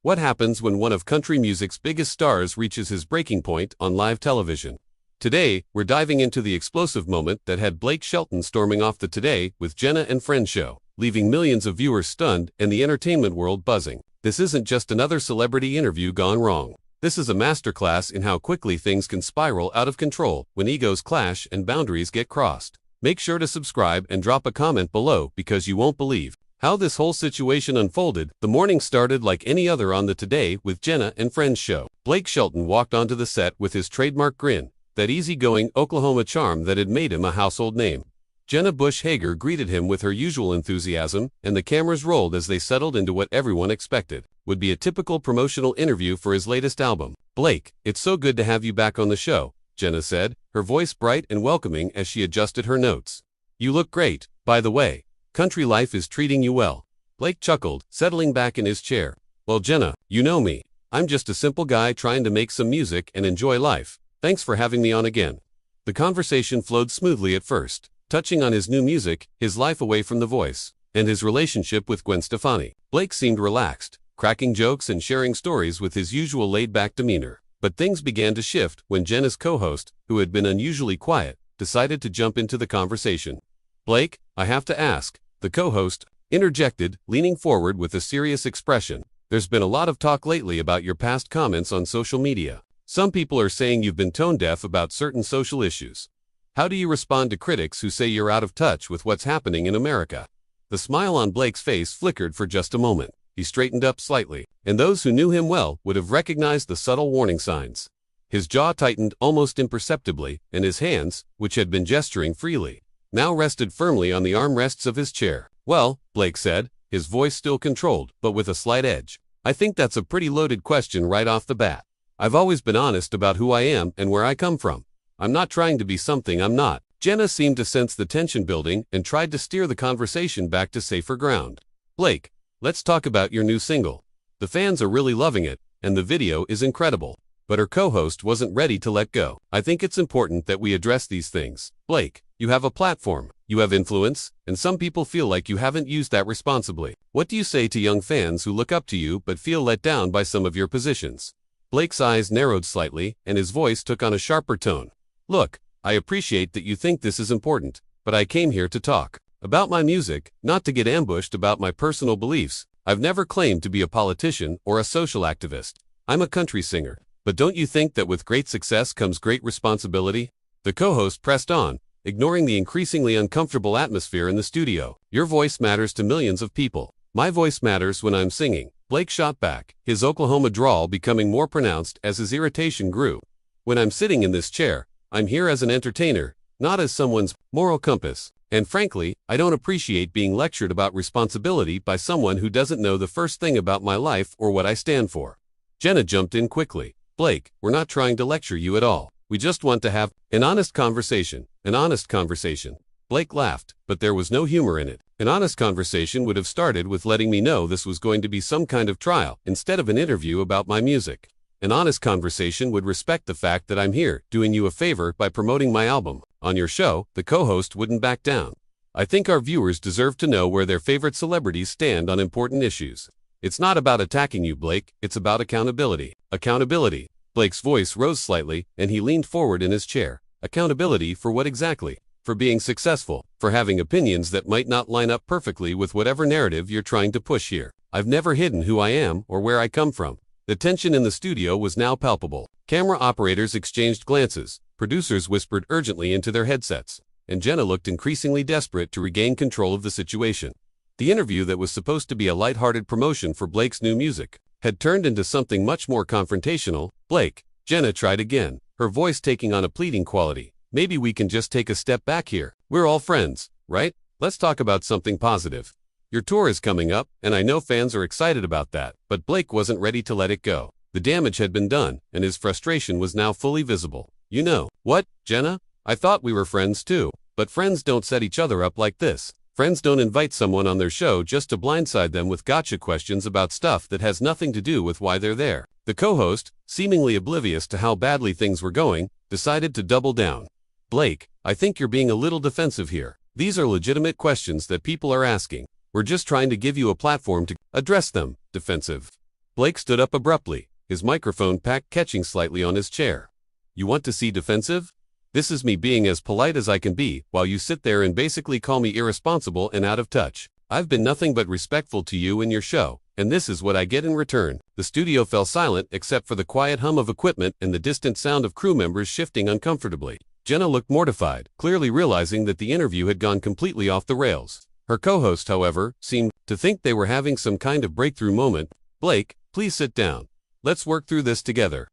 What happens when one of country music's biggest stars reaches his breaking point on live television? Today, we're diving into the explosive moment that had Blake Shelton storming off the Today with Jenna and Friends show, leaving millions of viewers stunned and the entertainment world buzzing. This isn't just another celebrity interview gone wrong. This is a masterclass in how quickly things can spiral out of control when egos clash and boundaries get crossed. Make sure to subscribe and drop a comment below because you won't believe how this whole situation unfolded. The morning started like any other on the Today with Jenna and Friends show. Blake Shelton walked onto the set with his trademark grin, that easygoing Oklahoma charm that had made him a household name. Jenna Bush Hager greeted him with her usual enthusiasm, and the cameras rolled as they settled into what everyone expected would be a typical promotional interview for his latest album. "Blake, it's so good to have you back on the show," Jenna said, her voice bright and welcoming as she adjusted her notes. "You look great, by the way. Country life is treating you well." Blake chuckled, settling back in his chair. "Well, Jenna, you know me. I'm just a simple guy trying to make some music and enjoy life. Thanks for having me on again." The conversation flowed smoothly at first, touching on his new music, his life away from The Voice, and his relationship with Gwen Stefani. Blake seemed relaxed, cracking jokes and sharing stories with his usual laid-back demeanor. But things began to shift when Jenna's co-host, who had been unusually quiet, decided to jump into the conversation. "Blake, I have to ask," the co-host interjected, leaning forward with a serious expression. "There's been a lot of talk lately about your past comments on social media. Some people are saying you've been tone-deaf about certain social issues. How do you respond to critics who say you're out of touch with what's happening in America?" The smile on Blake's face flickered for just a moment. He straightened up slightly, and those who knew him well would have recognized the subtle warning signs. His jaw tightened almost imperceptibly, and his hands, which had been gesturing freely, now rested firmly on the armrests of his chair. "Well," Blake said, his voice still controlled, but with a slight edge, "I think that's a pretty loaded question right off the bat. I've always been honest about who I am and where I come from. I'm not trying to be something I'm not." Jenna seemed to sense the tension building and tried to steer the conversation back to safer ground. "Blake, let's talk about your new single. The fans are really loving it, and the video is incredible." But her co-host wasn't ready to let go. "I think it's important that we address these things. Blake, you have a platform, you have influence, and some people feel like you haven't used that responsibly. What do you say to young fans who look up to you but feel let down by some of your positions?" Blake's eyes narrowed slightly, and his voice took on a sharper tone. "Look, I appreciate that you think this is important, but I came here to talk about my music, not to get ambushed about my personal beliefs. I've never claimed to be a politician or a social activist. I'm a country singer. But don't you think that with great success comes great responsibility?" The co-host pressed on, ignoring the increasingly uncomfortable atmosphere in the studio. "Your voice matters to millions of people. My voice matters when I'm singing." Blake shot back, his Oklahoma drawl becoming more pronounced as his irritation grew. "When I'm sitting in this chair, I'm here as an entertainer, not as someone's moral compass. And frankly, I don't appreciate being lectured about responsibility by someone who doesn't know the first thing about my life or what I stand for." Jenna jumped in quickly. "Blake, we're not trying to lecture you at all. We just want to have an honest conversation." "An honest conversation?" Blake laughed, but there was no humor in it. "An honest conversation would have started with letting me know this was going to be some kind of trial, instead of an interview about my music. An honest conversation would respect the fact that I'm here, doing you a favor by promoting my album. On your show," the co-host wouldn't back down. "I think our viewers deserve to know where their favorite celebrities stand on important issues. It's not about attacking you, Blake, it's about accountability." "Accountability?" Blake's voice rose slightly, and he leaned forward in his chair. "Accountability for what exactly?" "For being successful, for having opinions that might not line up perfectly with whatever narrative you're trying to push here. I've never hidden who I am or where I come from." The tension in the studio was now palpable. Camera operators exchanged glances, producers whispered urgently into their headsets, and Jenna looked increasingly desperate to regain control of the situation. The interview that was supposed to be a lighthearted promotion for Blake's new music had turned into something much more confrontational. "Blake," Jenna tried again, her voice taking on a pleading quality, "maybe we can just take a step back here. We're all friends, right? Let's talk about something positive. Your tour is coming up, and I know fans are excited about that." But Blake wasn't ready to let it go. The damage had been done, and his frustration was now fully visible. "You know what, Jenna? I thought we were friends too. But friends don't set each other up like this. Friends don't invite someone on their show just to blindside them with gotcha questions about stuff that has nothing to do with why they're there." The co-host, seemingly oblivious to how badly things were going, decided to double down. "Blake, I think you're being a little defensive here. These are legitimate questions that people are asking. We're just trying to give you a platform to address them." "Defensive?" Blake stood up abruptly, his microphone pack catching slightly on his chair. You want to see defensive? This is me being as polite as I can be, while you sit there and basically call me irresponsible and out of touch. I've been nothing but respectful to you and your show, and this is what I get in return. The studio fell silent except for the quiet hum of equipment and the distant sound of crew members shifting uncomfortably. Jenna looked mortified, clearly realizing that the interview had gone completely off the rails. Her co-host, however, seemed to think they were having some kind of breakthrough moment. Blake, please sit down. Let's work through this together.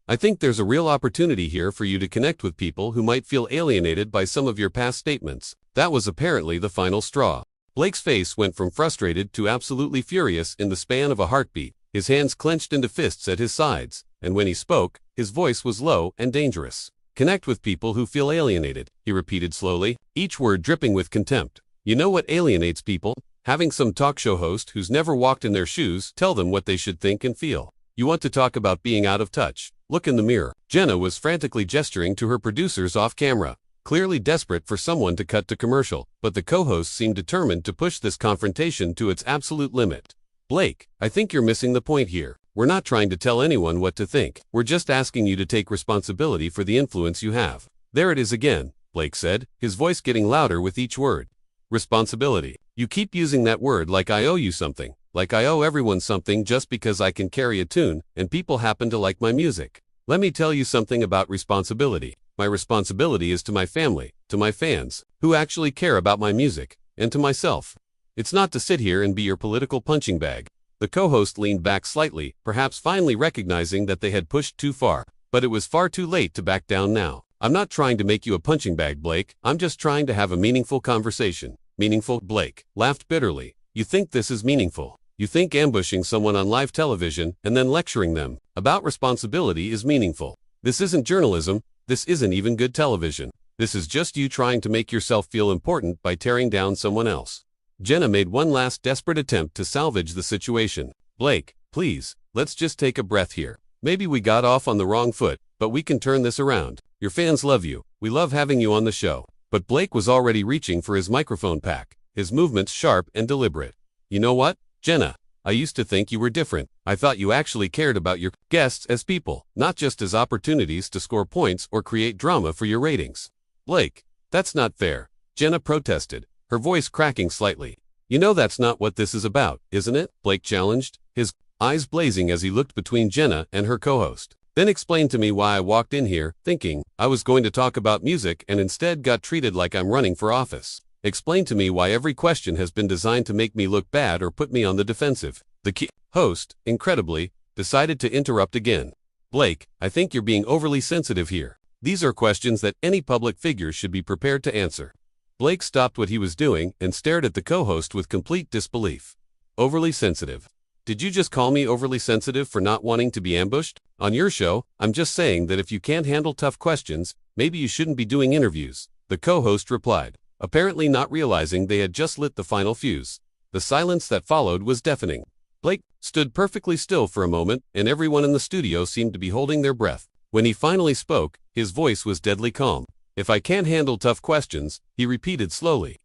I think there's a real opportunity here for you to connect with people who might feel alienated by some of your past statements. That was apparently the final straw. Blake's face went from frustrated to absolutely furious in the span of a heartbeat. His hands clenched into fists at his sides, and when he spoke, his voice was low and dangerous. Connect with people who feel alienated, he repeated slowly, each word dripping with contempt. You know what alienates people? Having some talk show host who's never walked in their shoes tell them what they should think and feel. You want to talk about being out of touch? Look in the mirror. Jenna was frantically gesturing to her producers off camera, clearly desperate for someone to cut to commercial, but the co-host seemed determined to push this confrontation to its absolute limit. Blake, I think you're missing the point here. We're not trying to tell anyone what to think. We're just asking you to take responsibility for the influence you have. There it is again, Blake said, his voice getting louder with each word. Responsibility. You keep using that word like I owe you something, like I owe everyone something just because I can carry a tune and people happen to like my music. Let me tell you something about responsibility. My responsibility is to my family, to my fans, who actually care about my music, and to myself. It's not to sit here and be your political punching bag. The co-host leaned back slightly, perhaps finally recognizing that they had pushed too far, but it was far too late to back down now. I'm not trying to make you a punching bag, Blake. I'm just trying to have a meaningful conversation. Meaningful? Blake laughed bitterly. You think this is meaningful? You think ambushing someone on live television and then lecturing them about responsibility is meaningful? This isn't journalism. This isn't even good television. This is just you trying to make yourself feel important by tearing down someone else. Jenna made one last desperate attempt to salvage the situation. Blake, please, let's just take a breath here. Maybe we got off on the wrong foot, but we can turn this around. Your fans love you. We love having you on the show. But Blake was already reaching for his microphone pack, his movements sharp and deliberate. You know what, Jenna? I used to think you were different. I thought you actually cared about your guests as people, not just as opportunities to score points or create drama for your ratings. Blake, that's not fair, Jenna protested, her voice cracking slightly. You know that's not what this is about, isn't it? Blake challenged, his eyes blazing as he looked between Jenna and her co-host. Then explain to me why I walked in here, thinking I was going to talk about music and instead got treated like I'm running for office. Explain to me why every question has been designed to make me look bad or put me on the defensive. The host, incredibly, decided to interrupt again. Blake, I think you're being overly sensitive here. These are questions that any public figure should be prepared to answer. Blake stopped what he was doing and stared at the co-host with complete disbelief. Overly sensitive. Did you just call me overly sensitive for not wanting to be ambushed? On your show, I'm just saying that if you can't handle tough questions, maybe you shouldn't be doing interviews, the co-host replied, apparently not realizing they had just lit the final fuse. The silence that followed was deafening. Blake stood perfectly still for a moment, and everyone in the studio seemed to be holding their breath. When he finally spoke, his voice was deadly calm. If I can't handle tough questions, he repeated slowly.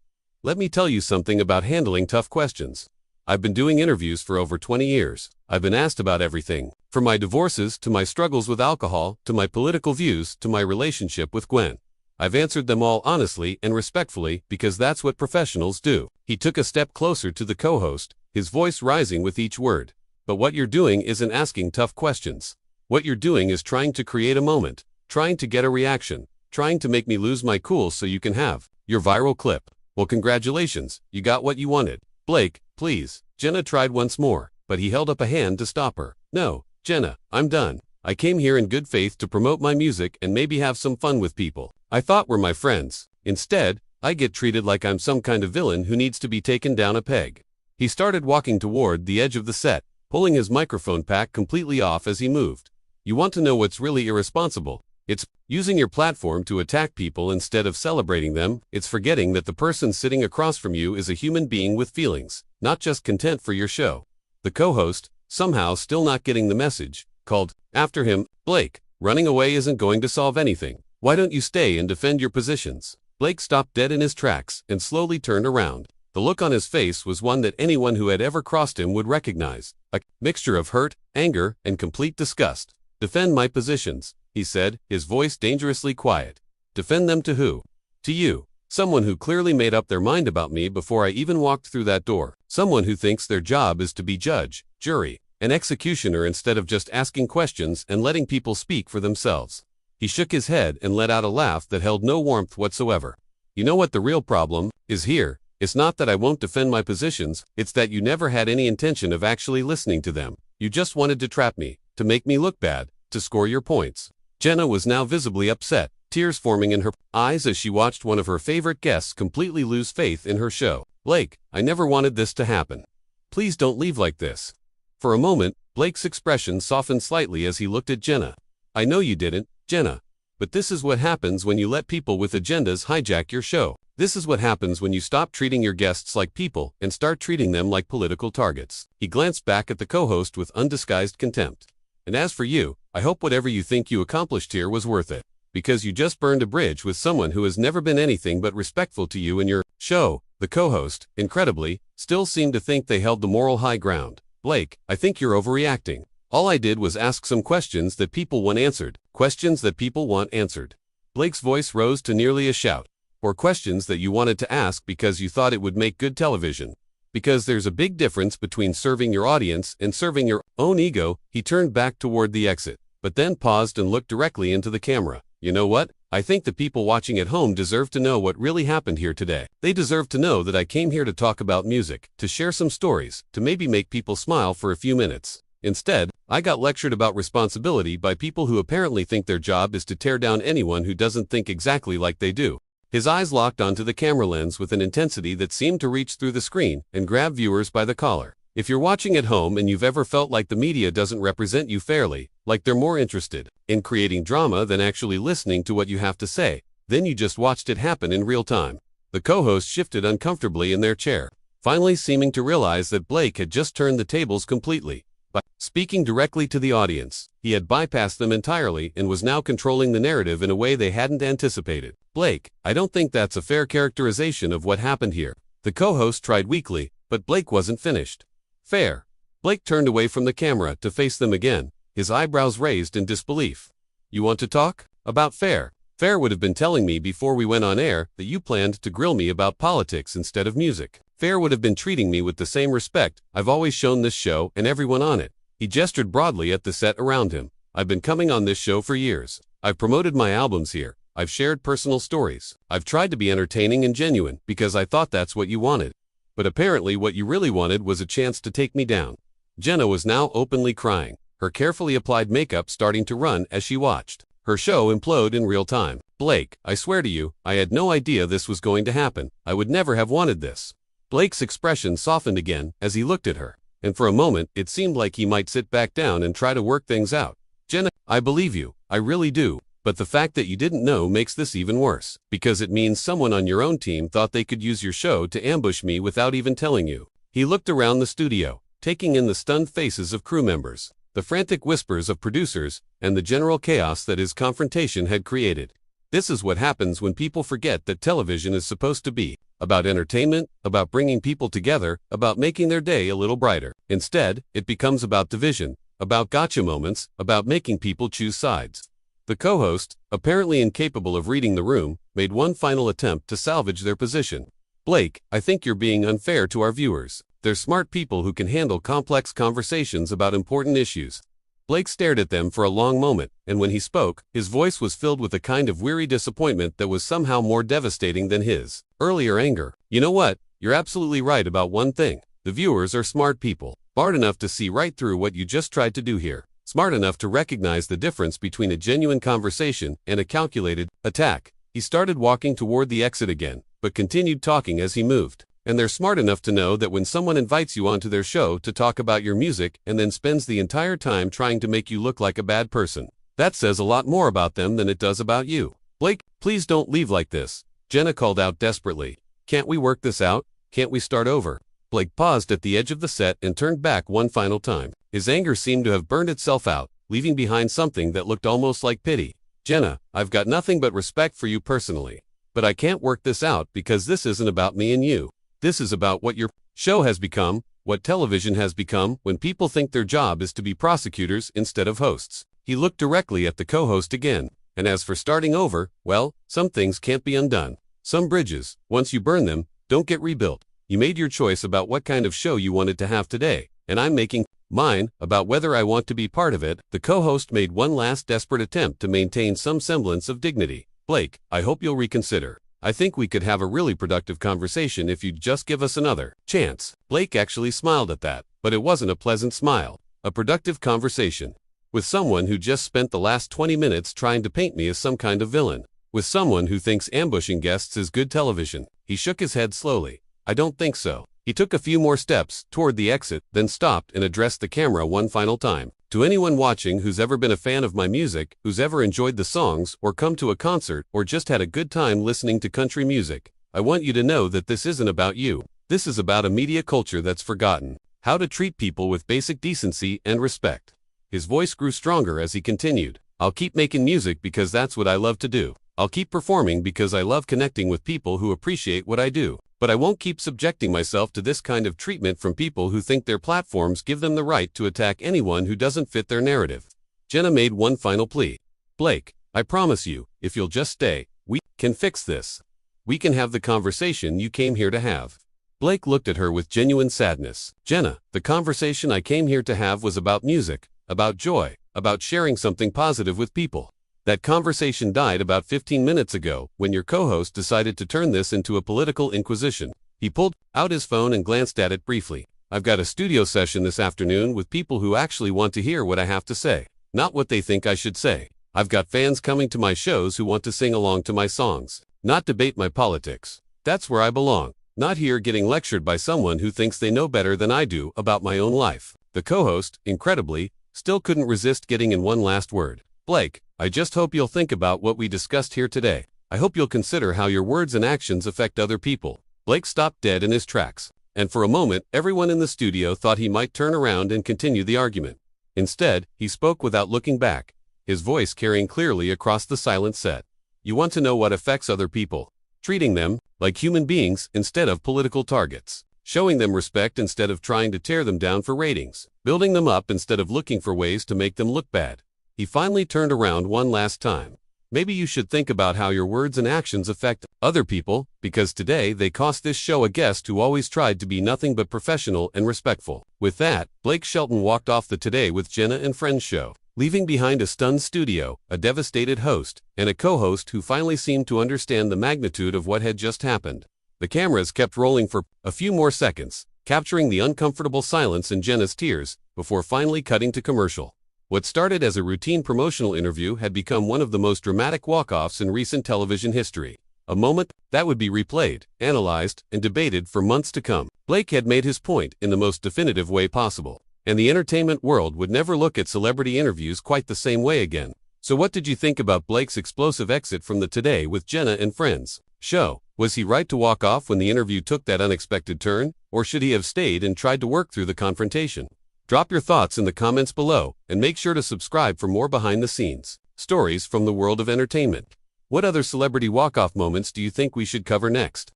Let me tell you something about handling tough questions. I've been doing interviews for over 20 years. I've been asked about everything, from my divorces to my struggles with alcohol, to my political views, to my relationship with Gwen. I've answered them all honestly and respectfully because that's what professionals do. He took a step closer to the co-host, his voice rising with each word. But what you're doing isn't asking tough questions. What you're doing is trying to create a moment, trying to get a reaction, trying to make me lose my cool so you can have your viral clip. Well, congratulations, you got what you wanted. Blake, please. Jenna tried once more, but he held up a hand to stop her. No, Jenna, I'm done. I came here in good faith to promote my music and maybe have some fun with people I thought were my friends. Instead, I get treated like I'm some kind of villain who needs to be taken down a peg. He started walking toward the edge of the set, pulling his microphone pack completely off as he moved. You want to know what's really irresponsible? It's using your platform to attack people instead of celebrating them. It's forgetting that the person sitting across from you is a human being with feelings, not just content for your show. The co-host, somehow still not getting the message, called after him, Blake, running away isn't going to solve anything. Why don't you stay and defend your positions? Blake stopped dead in his tracks and slowly turned around. The look on his face was one that anyone who had ever crossed him would recognize. A mixture of hurt, anger, and complete disgust. "Defend my positions," he said, his voice dangerously quiet. "Defend them to who?" "To you. Someone who clearly made up their mind about me before I even walked through that door. Someone who thinks their job is to be judge, jury, and executioner instead of just asking questions and letting people speak for themselves." He shook his head and let out a laugh that held no warmth whatsoever. "You know what the real problem is here? It's not that I won't defend my positions, it's that you never had any intention of actually listening to them. You just wanted to trap me, to make me look bad, to score your points." Jenna was now visibly upset, tears forming in her eyes as she watched one of her favorite guests completely lose faith in her show. "Blake, I never wanted this to happen. Please don't leave like this." For a moment, Blake's expression softened slightly as he looked at Jenna. "I know you didn't, Jenna. But this is what happens when you let people with agendas hijack your show. This is what happens when you stop treating your guests like people and start treating them like political targets." He glanced back at the co-host with undisguised contempt. "And as for you, I hope whatever you think you accomplished here was worth it. Because you just burned a bridge with someone who has never been anything but respectful to you and your show." The co-host, incredibly, still seemed to think they held the moral high ground. "Blake, I think you're overreacting. All I did was ask some questions that people want answered. Questions that people want answered." Blake's voice rose to nearly a shout. "Or questions that you wanted to ask because you thought it would make good television. Because there's a big difference between serving your audience and serving your own ego." He turned back toward the exit, but then paused and looked directly into the camera. "You know what? I think the people watching at home deserve to know what really happened here today. They deserve to know that I came here to talk about music, to share some stories, to maybe make people smile for a few minutes. Instead, I got lectured about responsibility by people who apparently think their job is to tear down anyone who doesn't think exactly like they do." His eyes locked onto the camera lens with an intensity that seemed to reach through the screen and grab viewers by the collar. If you're watching at home and you've ever felt like the media doesn't represent you fairly, like they're more interested in creating drama than actually listening to what you have to say, then you just watched it happen in real time. The co-host shifted uncomfortably in their chair, finally seeming to realize that Blake had just turned the tables completely. By speaking directly to the audience, he had bypassed them entirely and was now controlling the narrative in a way they hadn't anticipated. "Blake, I don't think that's a fair characterization of what happened here." The co-host tried weakly, but Blake wasn't finished. "Fair?" Blake turned away from the camera to face them again, his eyebrows raised in disbelief. "You want to talk about fair? Fair would have been telling me before we went on air that you planned to grill me about politics instead of music. Fair would have been treating me with the same respect I've always shown this show and everyone on it." He gestured broadly at the set around him. "I've been coming on this show for years. I've promoted my albums here. I've shared personal stories. I've tried to be entertaining and genuine because I thought that's what you wanted. But apparently what you really wanted was a chance to take me down." Jenna was now openly crying, her carefully applied makeup starting to run as she watched her show implode in real time. "Blake, I swear to you, I had no idea this was going to happen. I would never have wanted this." Blake's expression softened again as he looked at her, and for a moment it seemed like he might sit back down and try to work things out. "Jenna, I believe you, I really do. But the fact that you didn't know makes this even worse, because it means someone on your own team thought they could use your show to ambush me without even telling you." He looked around the studio, taking in the stunned faces of crew members, the frantic whispers of producers, and the general chaos that his confrontation had created. This is what happens when people forget that television is supposed to be about entertainment, about bringing people together, about making their day a little brighter. Instead, it becomes about division, about gotcha moments, about making people choose sides. The co-host, apparently incapable of reading the room, made one final attempt to salvage their position. "Blake, I think you're being unfair to our viewers. They're smart people who can handle complex conversations about important issues." Blake stared at them for a long moment, and when he spoke, his voice was filled with a kind of weary disappointment that was somehow more devastating than his earlier anger. "You know what? You're absolutely right about one thing. The viewers are smart people, smart enough to see right through what you just tried to do here. Smart enough to recognize the difference between a genuine conversation and a calculated attack." He started walking toward the exit again, but continued talking as he moved. "And they're smart enough to know that when someone invites you onto their show to talk about your music and then spends the entire time trying to make you look like a bad person, that says a lot more about them than it does about you." "Blake, please don't leave like this," Jenna called out desperately. "Can't we work this out? Can't we start over?" Blake paused at the edge of the set and turned back one final time. His anger seemed to have burned itself out, leaving behind something that looked almost like pity. "Jenna, I've got nothing but respect for you personally. But I can't work this out because this isn't about me and you. This is about what your show has become, what television has become when people think their job is to be prosecutors instead of hosts. He looked directly at the co-host again. And as for starting over, well, some things can't be undone. Some bridges, once you burn them, don't get rebuilt. You made your choice about what kind of show you wanted to have today, and I'm making mine about whether I want to be part of it. The co-host made one last desperate attempt to maintain some semblance of dignity. Blake, I hope you'll reconsider. I think we could have a really productive conversation if you'd just give us another chance. Blake actually smiled at that, but it wasn't a pleasant smile. A productive conversation. With someone who just spent the last 20 minutes trying to paint me as some kind of villain. With someone who thinks ambushing guests is good television. He shook his head slowly. I don't think so. He took a few more steps toward the exit, then stopped and addressed the camera one final time. To anyone watching who's ever been a fan of my music, who's ever enjoyed the songs, or come to a concert, or just had a good time listening to country music, I want you to know that this isn't about you. This is about a media culture that's forgotten how to treat people with basic decency and respect. His voice grew stronger as he continued. I'll keep making music because that's what I love to do. I'll keep performing because I love connecting with people who appreciate what I do. But I won't keep subjecting myself to this kind of treatment from people who think their platforms give them the right to attack anyone who doesn't fit their narrative. Jenna made one final plea. Blake, I promise you, if you'll just stay, we can fix this. We can have the conversation you came here to have. Blake looked at her with genuine sadness. Jenna, the conversation I came here to have was about music, about joy, about sharing something positive with people. That conversation died about 15 minutes ago when your co-host decided to turn this into a political inquisition. He pulled out his phone and glanced at it briefly. I've got a studio session this afternoon with people who actually want to hear what I have to say, not what they think I should say. I've got fans coming to my shows who want to sing along to my songs, not debate my politics. That's where I belong, not here getting lectured by someone who thinks they know better than I do about my own life. The co-host, incredibly, still couldn't resist getting in one last word. Blake, I just hope you'll think about what we discussed here today. I hope you'll consider how your words and actions affect other people. Blake stopped dead in his tracks, and for a moment, everyone in the studio thought he might turn around and continue the argument. Instead, he spoke without looking back, his voice carrying clearly across the silent set. You want to know what affects other people? Treating them like human beings instead of political targets. Showing them respect instead of trying to tear them down for ratings. Building them up instead of looking for ways to make them look bad. He finally turned around one last time. Maybe you should think about how your words and actions affect other people, because today they cost this show a guest who always tried to be nothing but professional and respectful. With that, Blake Shelton walked off the Today with Jenna and Friends show, leaving behind a stunned studio, a devastated host, and a co-host who finally seemed to understand the magnitude of what had just happened. The cameras kept rolling for a few more seconds, capturing the uncomfortable silence and Jenna's tears, before finally cutting to commercial. What started as a routine promotional interview had become one of the most dramatic walk-offs in recent television history. A moment that would be replayed, analyzed, and debated for months to come. Blake had made his point in the most definitive way possible, and the entertainment world would never look at celebrity interviews quite the same way again. So what did you think about Blake's explosive exit from the Today with Jenna and Friends show? Was he right to walk off when the interview took that unexpected turn, or should he have stayed and tried to work through the confrontation? Drop your thoughts in the comments below, and make sure to subscribe for more behind-the-scenes stories from the world of entertainment. What other celebrity walk-off moments do you think we should cover next?